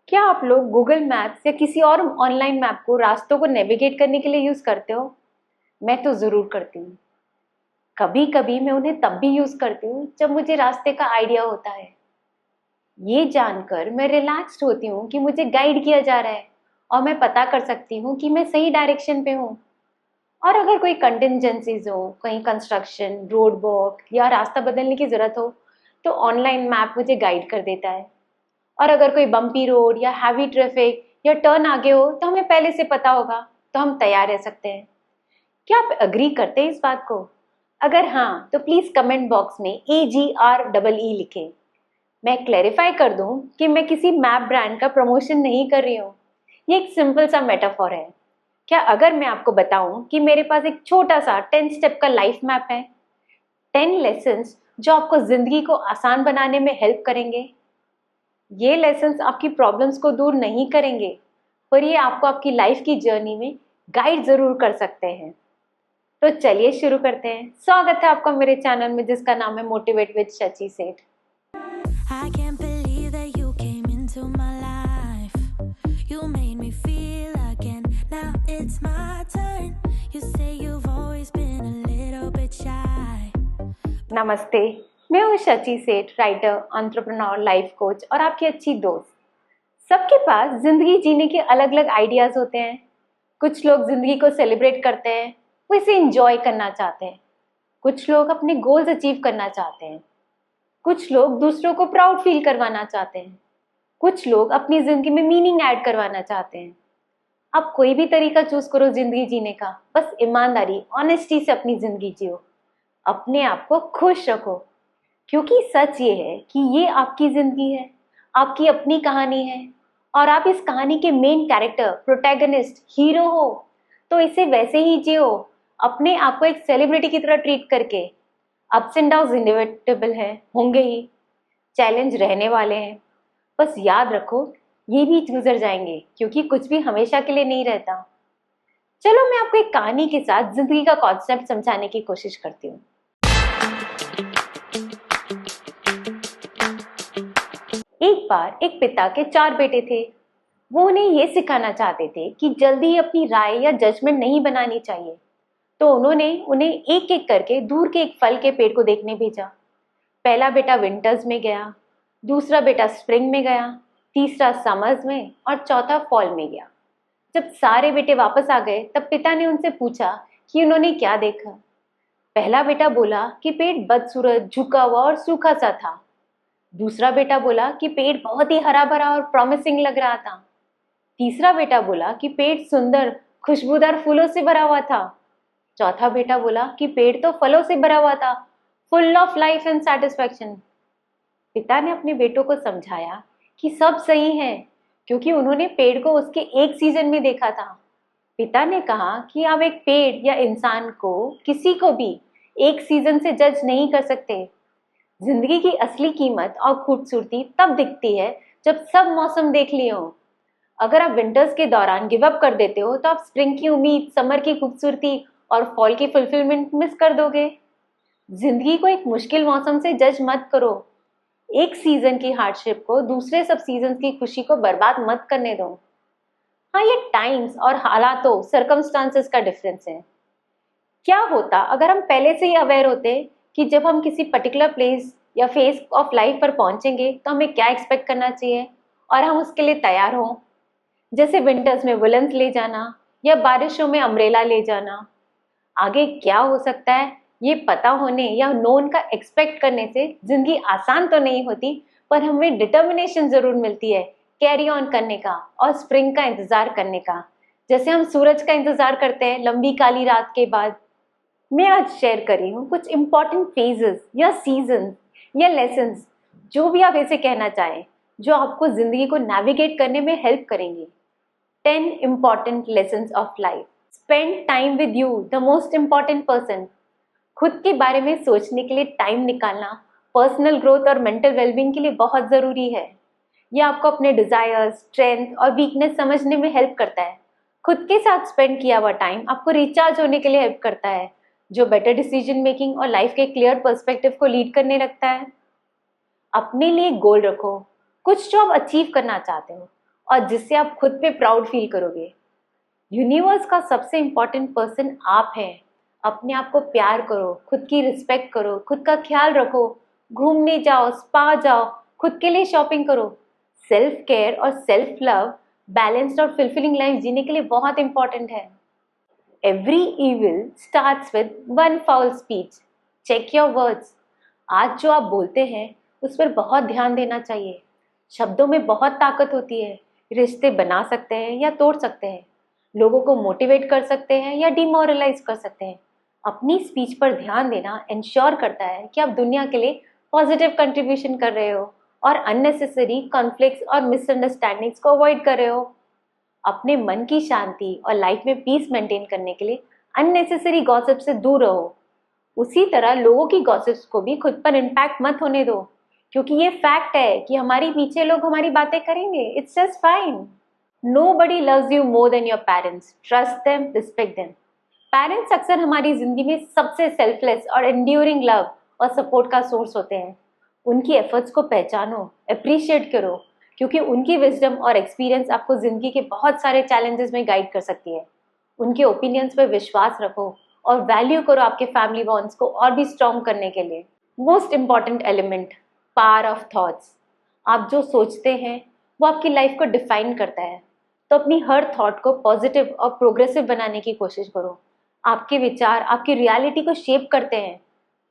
क्या आप लोग गूगल मैप्स या किसी और ऑनलाइन मैप को रास्तों को नेविगेट करने के लिए यूज करते हो? मैं तो जरूर करती हूँ। कभी कभी मैं उन्हें तब भी यूज करती हूँ जब मुझे रास्ते का आइडिया होता है। ये जानकर मैं रिलैक्स्ड होती हूँ कि मुझे गाइड किया जा रहा है और मैं पता कर सकती हूँ कि मैं सही डायरेक्शन पे हूँ। और अगर कोई कंटिजेंसीज हो, कहीं कंस्ट्रक्शन, रोड ब्लॉक या रास्ता बदलने की जरूरत हो, तो ऑनलाइन मैप मुझे गाइड कर देता है। और अगर कोई बम्पी रोड या हैवी ट्रैफिक या टर्न आगे हो तो हमें पहले से पता होगा, तो हम तैयार रह सकते हैं। क्या आप अग्री करते हैं इस बात को? अगर हाँ तो प्लीज कमेंट बॉक्स में AGREE लिखें। मैं क्लेरिफाई कर दूं कि मैं किसी मैप ब्रांड का प्रमोशन नहीं कर रही हूँ। ये एक सिंपल सा मेटाफॉर है। क्या अगर मैं आपको बताऊं कि मेरे पास एक छोटा सा 10 स्टेप का लाइफ मैप है, 10 लेसन्स जो आपको जिंदगी को आसान बनाने में हेल्प करेंगे। ये लेसन्स आपकी प्रॉब्लम्स को दूर नहीं करेंगे, पर ये आपको आपकी लाइफ की जर्नी में गाइड जरूर कर सकते हैं। तो चलिए शुरू करते हैं। स्वागत है आपका मेरे चैनल में जिसका नाम है मोटिवेट विद शची सेठ। I can't believe that you came into my life. You made me feel again. Now it's my turn. You say you've always been a little bit shy. नमस्ते, मैं हूँ शची सेठ, राइटर, एंटरप्रेन्योर, लाइफ कोच और आपकी अच्छी दोस्त। सबके पास जिंदगी जीने के अलग अलग आइडियाज होते हैं। कुछ लोग जिंदगी को सेलिब्रेट करते हैं, वो इसे एंजॉय करना चाहते हैं। कुछ लोग अपने गोल्स अचीव करना चाहते हैं। कुछ लोग दूसरों को प्राउड फील करवाना चाहते हैं। कुछ लोग अपनी जिंदगी में मीनिंग ऐड करवाना चाहते हैं। आप कोई भी तरीका चूज करो जिंदगी जीने का, बस ईमानदारी, ऑनेस्टी से अपनी जिंदगी जियो। अपने आप को खुश रखो, क्योंकि सच ये है कि ये आपकी जिंदगी है, आपकी अपनी कहानी है और आप इस कहानी के मेन कैरेक्टर, प्रोटैगनिस्ट, हीरो हो। तो इसे वैसे ही जियो, अपने आप को एक सेलिब्रिटी की तरह ट्रीट करके। अप्स एंड डाउन्स इनएविटेबल है, होंगे ही। चैलेंज रहने वाले हैं, बस याद रखो ये भी गुजर जाएंगे, क्योंकि कुछ भी हमेशा के लिए नहीं रहता। चलो मैं आपको एक कहानी के साथ जिंदगी का कॉन्सेप्ट समझाने की कोशिश करती हूँ। एक बार एक पिता के 4 बेटे थे। वो उन्हें ये सिखाना चाहते थे कि जल्दी अपनी राय या जजमेंट नहीं बनानी चाहिए। तो उन्होंने उन्हें एक एक करके दूर के एक फल के पेड़ को देखने भेजा। पहला बेटा विंटर्स में गया, दूसरा बेटा स्प्रिंग में गया, तीसरा समर्स में और चौथा फॉल में गया। जब सारे बेटे वापस आ गए तब पिता ने उनसे पूछा कि उन्होंने क्या देखा। पहला बेटा बोला कि पेड़ बदसूरत, झुका हुआ और सूखा सा था। दूसरा बेटा बोला कि पेड़ बहुत ही हरा भरा और प्रॉमिसिंग लग रहा था। तीसरा बेटा बोला कि पेड़ सुंदर, खुशबूदार फूलों से भरा हुआ था। चौथा बेटा बोला कि पेड़ तो फलों से भरा हुआ था, full of life and satisfaction. पिता ने अपने बेटों को समझाया कि सब सही है, क्योंकि उन्होंने पेड़ को उसके एक सीजन में देखा था। पिता ने कहा कि आप एक पेड़ या इंसान को, किसी को भी एक सीजन से जज नहीं कर सकते। जिंदगी की असली कीमत और खूबसूरती तब दिखती है जब सब मौसम देख लिए हो। अगर आप विंटर्स के दौरान गिव अप कर देते हो तो आप स्प्रिंग की उम्मीद, समर की खूबसूरती और फॉल की फुलफिलमेंट मिस कर दोगे। जिंदगी को एक मुश्किल मौसम से जज मत करो। एक सीजन की हार्डशिप को दूसरे सब सीजन की खुशी को बर्बाद मत करने दो। हाँ, ये टाइम्स और हालातों, सर्कमस्टांसेस का डिफरेंस है। क्या होता अगर हम पहले से ही अवेयर होते कि जब हम किसी पर्टिकुलर प्लेस या फेज ऑफ लाइफ पर पहुंचेंगे तो हमें क्या एक्सपेक्ट करना चाहिए और हम उसके लिए तैयार हों। जैसे विंटर्स में वुलन्स ले जाना या बारिशों में अम्ब्रेला ले जाना। आगे क्या हो सकता है ये पता होने या नोन का एक्सपेक्ट करने से जिंदगी आसान तो नहीं होती, पर हमें डिटर्मिनेशन जरूर मिलती है कैरी ऑन करने का और स्प्रिंग का इंतजार करने का, जैसे हम सूरज का इंतजार करते हैं लंबी काली रात के बाद। मैं आज शेयर कर रही हूँ कुछ इंपॉर्टेंट फेजेस या सीजन या लेसन्स, जो भी आप ऐसे कहना चाहें, जो आपको जिंदगी को नेविगेट करने में हेल्प करेंगे। 10 important lessons of life. Spend time with you, the most important person. खुद के बारे में सोचने के लिए टाइम निकालना पर्सनल ग्रोथ और मेंटल वेलबींग के लिए बहुत ज़रूरी है। यह आपको अपने डिज़ायर्स, स्ट्रेंथ और वीकनेस समझने में हेल्प करता है। खुद के साथ स्पेंड किया हुआ टाइम आपको रिचार्ज होने के लिए हेल्प करता है, जो बेटर डिसीजन मेकिंग और लाइफ के क्लियर पर्सपेक्टिव को लीड करने लगता है। अपने लिए गोल रखो, कुछ जो आप अचीव करना चाहते हो, और जिससे आप खुद पे प्राउड फील करोगे। यूनिवर्स का सबसे इम्पोर्टेंट पर्सन आप हैं। अपने आप को प्यार करो, खुद की रिस्पेक्ट करो, खुद का ख्याल रखो, घूमने जाओ, स्पा जाओ, खुद के लिए शॉपिंग करो। सेल्फ केयर और सेल्फ लव बैलेंस्ड और फुलफिलिंग लाइफ जीने के लिए बहुत इंपॉर्टेंट है। Every evil starts with one foul speech. Check your words. आज जो आप बोलते हैं उस पर बहुत ध्यान देना चाहिए। शब्दों में बहुत ताकत होती है। रिश्ते बना सकते हैं या तोड़ सकते हैं, लोगों को मोटिवेट कर सकते हैं या डिमोरलाइज कर सकते हैं। अपनी स्पीच पर ध्यान देना इंश्योर करता है कि आप दुनिया के लिए पॉजिटिव कंट्रीब्यूशन कर रहे हो और अननेसेसरी कॉन्फ्लिक्ट्स और मिसअंडरस्टैंडिंग्स को अवॉइड कर रहे हो। अपने मन की शांति और लाइफ में पीस मेंटेन करने के लिए अननेसेसरी गॉसिप से दूर रहो। उसी तरह लोगों की गॉसिप्स को भी खुद पर इम्पैक्ट मत होने दो, क्योंकि ये फैक्ट है कि हमारी पीछे लोग हमारी बातें करेंगे। It's just fine. Nobody loves you more than your parents. Trust them, respect them. Parents अक्सर हमारी जिंदगी में सबसे सेल्फलेस और एंड्यूरिंग लव और सपोर्ट का सोर्स होते हैं। उनकी एफर्ट्स को पहचानो, अप्रिशिएट करो, क्योंकि उनकी विजडम और एक्सपीरियंस आपको जिंदगी के बहुत सारे चैलेंजेस में गाइड कर सकती है। उनके ओपिनियंस पे विश्वास रखो और वैल्यू करो आपके फैमिली बॉन्ड्स को और भी स्ट्रॉन्ग करने के लिए। Most important element, power of thoughts. आप जो सोचते हैं वो आपकी लाइफ को डिफाइन करता है, तो अपनी हर थॉट को पॉजिटिव और प्रोग्रेसिव बनाने की कोशिश करो। आपके विचार आपकी रियलिटी को शेप करते हैं।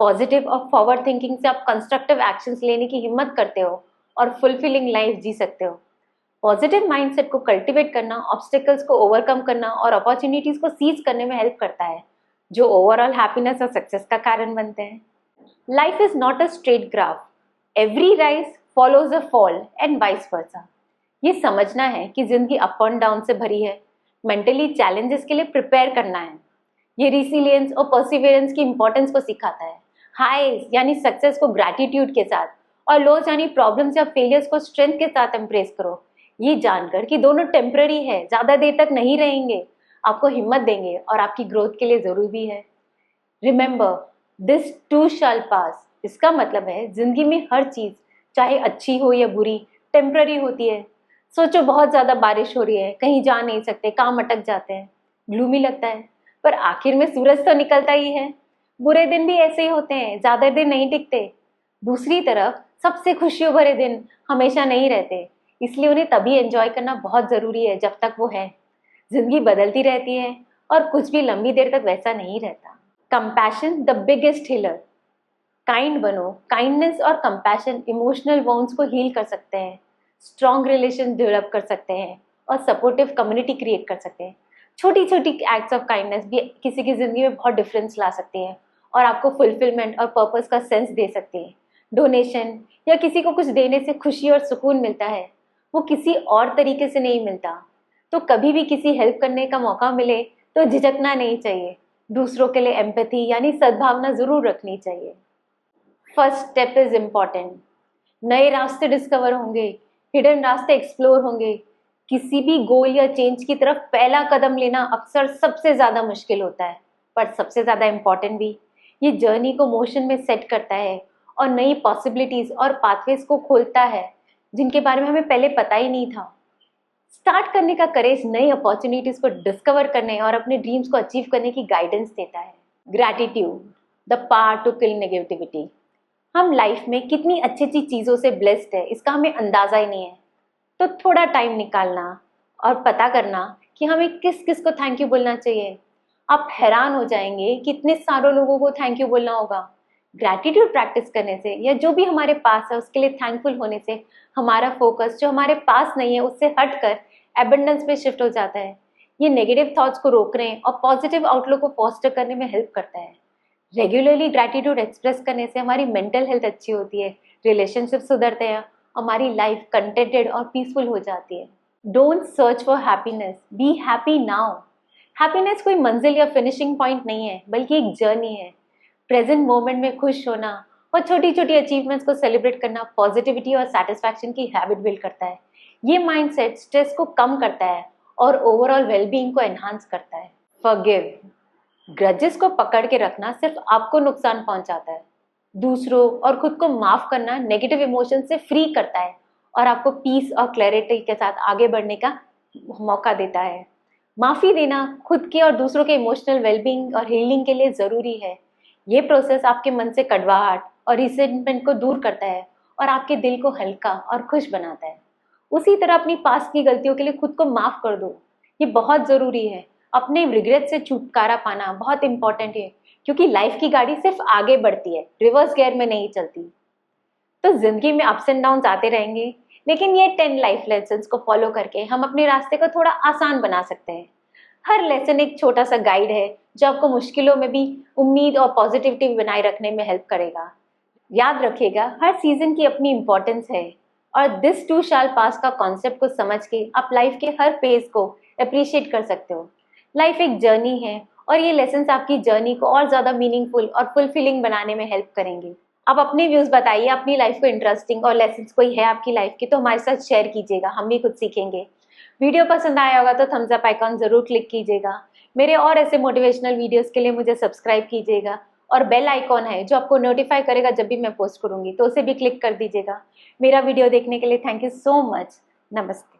पॉजिटिव और फॉरवर्ड थिंकिंग से आप कंस्ट्रक्टिव एक्शंस लेने की हिम्मत करते हो और फुलफिलिंग लाइफ जी सकते हो। पॉजिटिव माइंडसेट को कल्टीवेट करना ऑब्स्टिकल्स को ओवरकम करना और अपॉर्चुनिटीज को सीज करने में हेल्प करता है, जो ओवरऑल हैप्पीनेस और सक्सेस का कारण बनते हैं। Life is not a straight graph. Every rise follows a fall and vice versa. ये समझना है कि जिंदगी अप एंड डाउन से भरी है। मेंटली चैलेंजेस के लिए प्रिपेयर करना है। ये रिसिलियंस और परसिवियरेंस की इंपॉर्टेंस को सिखाता है। हाईज यानी सक्सेस को ग्रैटिट्यूड के साथ और लोज यानी प्रॉब्लम्स या फेलियर्स को स्ट्रेंथ के साथ एम्ब्रेस करो, ये जानकर कि दोनों टेम्पररी है, ज्यादा देर तक नहीं रहेंगे, आपको हिम्मत देंगे और आपकी ग्रोथ के लिए जरूरी भी है। रिमेंबर, दिस टू शैल पास। इसका मतलब है जिंदगी में हर चीज, चाहे अच्छी हो या बुरी, टेम्पररी होती है। सोचो बहुत ज्यादा बारिश हो रही है, कहीं जा नहीं सकते, काम अटक जाते हैं, ग्लूमी लगता है, पर आखिर में सूरज तो निकलता ही है। बुरे दिन भी ऐसे ही होते हैं, ज्यादा दिन नहीं टिकते। दूसरी तरफ सबसे खुशियों भरे दिन हमेशा नहीं रहते, इसलिए उन्हें तभी एंजॉय करना बहुत जरूरी है जब तक वो है। जिंदगी बदलती रहती है और कुछ भी लंबी देर तक वैसा नहीं रहता। Compassion the biggest healer. Kind बनो। काइंडनेस और कंपैशन इमोशनल वॉन्ड्स को हील कर सकते हैं, स्ट्रॉन्ग रिलेशन डेवलप कर सकते हैं और सपोर्टिव कम्युनिटी क्रिएट कर सकते हैं। छोटी छोटी एक्ट्स ऑफ काइंडनेस भी किसी की जिंदगी में बहुत डिफरेंस ला सकती हैं और आपको फुलफिलमेंट और पर्पस का सेंस दे सकती है। डोनेशन या किसी को कुछ देने से खुशी और सुकून मिलता है, वो किसी और तरीके से नहीं मिलता। तो कभी भी किसी हेल्प करने का मौका मिले तो झिझकना नहीं चाहिए। दूसरों के लिए एम्पैथी यानी सद्भावना जरूर रखनी चाहिए। First step is important. नए रास्ते डिस्कवर होंगे, हिडन रास्ते एक्सप्लोर होंगे। किसी भी गोल या चेंज की तरफ पहला कदम लेना अक्सर सबसे ज्यादा मुश्किल होता है, पर सबसे ज्यादा इम्पॉर्टेंट भी। ये जर्नी को मोशन में सेट करता है और नई पॉसिबिलिटीज और पाथवेज को खोलता है जिनके बारे में हमें पहले पता ही नहीं था। स्टार्ट करने का करेज नई अपॉर्चुनिटीज को डिस्कवर करने और अपने ड्रीम्स को अचीव करने की गाइडेंस देता है। Gratitude the power to kill negativity. हम लाइफ में कितनी अच्छी अच्छी चीज़ों से ब्लेस्ड है, इसका हमें अंदाज़ा ही नहीं है। तो थोड़ा टाइम निकालना और पता करना कि हमें किस किस को थैंक यू बोलना चाहिए। आप हैरान हो जाएंगे कितने सारे लोगों को थैंक यू बोलना होगा। ग्रैटिट्यूड प्रैक्टिस करने से या जो भी हमारे पास है उसके लिए थैंकफुल होने से हमारा फोकस जो हमारे पास नहीं है उससे हटकर एबंडेंस पे शिफ्ट हो जाता है। ये नेगेटिव थॉट्स को रोकने और पॉजिटिव आउटलुक को फॉस्टर करने में हेल्प करता है। रेगुलरली ग्रैटिट्यूड एक्सप्रेस करने से हमारी मेंटल हेल्थ अच्छी होती है, रिलेशनशिप सुधरते हैं, हमारी लाइफ कंटेंटेड और पीसफुल हो जाती है। Don't search for happiness, be happy now. Happiness कोई मंजिल या फिनिशिंग पॉइंट नहीं है, बल्कि एक जर्नी है। प्रेजेंट मोमेंट में खुश होना और छोटी छोटी अचीवमेंट्स को सेलिब्रेट करना पॉजिटिविटी और सेटिस्फैक्शन की हैबिट बिल्ड करता है। ये माइंडसेट स्ट्रेस को कम करता है और ओवरऑल वेलबींग को एनहांस करता है। फॉरगिव। ग्रजेस को पकड़ के रखना सिर्फ आपको नुकसान पहुंचाता है। दूसरों और खुद को माफ करना नेगेटिव इमोशन से फ्री करता है और आपको पीस और क्लैरिटी के साथ आगे बढ़ने का मौका देता है। माफ़ी देना खुद के और दूसरों के इमोशनल वेलबींग और हीलिंग के लिए ज़रूरी है। ये प्रोसेस आपके मन से कड़वाहट और रिसेंटमेंट को दूर करता है और आपके दिल को हल्का और खुश बनाता है। उसी तरह अपनी पास्ट की गलतियों के लिए खुद को माफ़ कर दो, ये बहुत ज़रूरी है। अपने रिग्रेट से छुटकारा पाना बहुत इंपॉर्टेंट है, क्योंकि लाइफ की गाड़ी सिर्फ आगे बढ़ती है, रिवर्स गियर में नहीं चलती। तो जिंदगी में अप्स एंड डाउन्स आते रहेंगे, लेकिन ये 10 लाइफ लेसन्स को फॉलो करके हम अपने रास्ते को थोड़ा आसान बना सकते हैं। हर लेसन एक छोटा सा गाइड है जो आपको मुश्किलों में भी उम्मीद और पॉजिटिविटी बनाए रखने में हेल्प करेगा। याद रखिएगा, हर सीजन की अपनी इम्पोर्टेंस है और दिस टू शैल पास का कॉन्सेप्ट को समझ के आप लाइफ के हर फेज को अप्रिशिएट कर सकते हो। लाइफ एक जर्नी है और ये लेसन्स आपकी जर्नी को और ज़्यादा मीनिंगफुल और फुलफिलिंग बनाने में हेल्प करेंगे। आप अपने व्यूज़ बताइए, अपनी लाइफ को इंटरेस्टिंग और लेसन्स कोई है आपकी लाइफ की तो हमारे साथ शेयर कीजिएगा, हम भी कुछ सीखेंगे। वीडियो पसंद आया होगा तो थम्स अप आइकॉन ज़रूर क्लिक कीजिएगा। मेरे और ऐसे मोटिवेशनल वीडियोस के लिए मुझे सब्सक्राइब कीजिएगा और बेल आइकॉन है जो आपको नोटिफाई करेगा जब भी मैं पोस्ट करूँगी, तो उसे भी क्लिक कर दीजिएगा। मेरा वीडियो देखने के लिए थैंक यू सो मच। नमस्ते।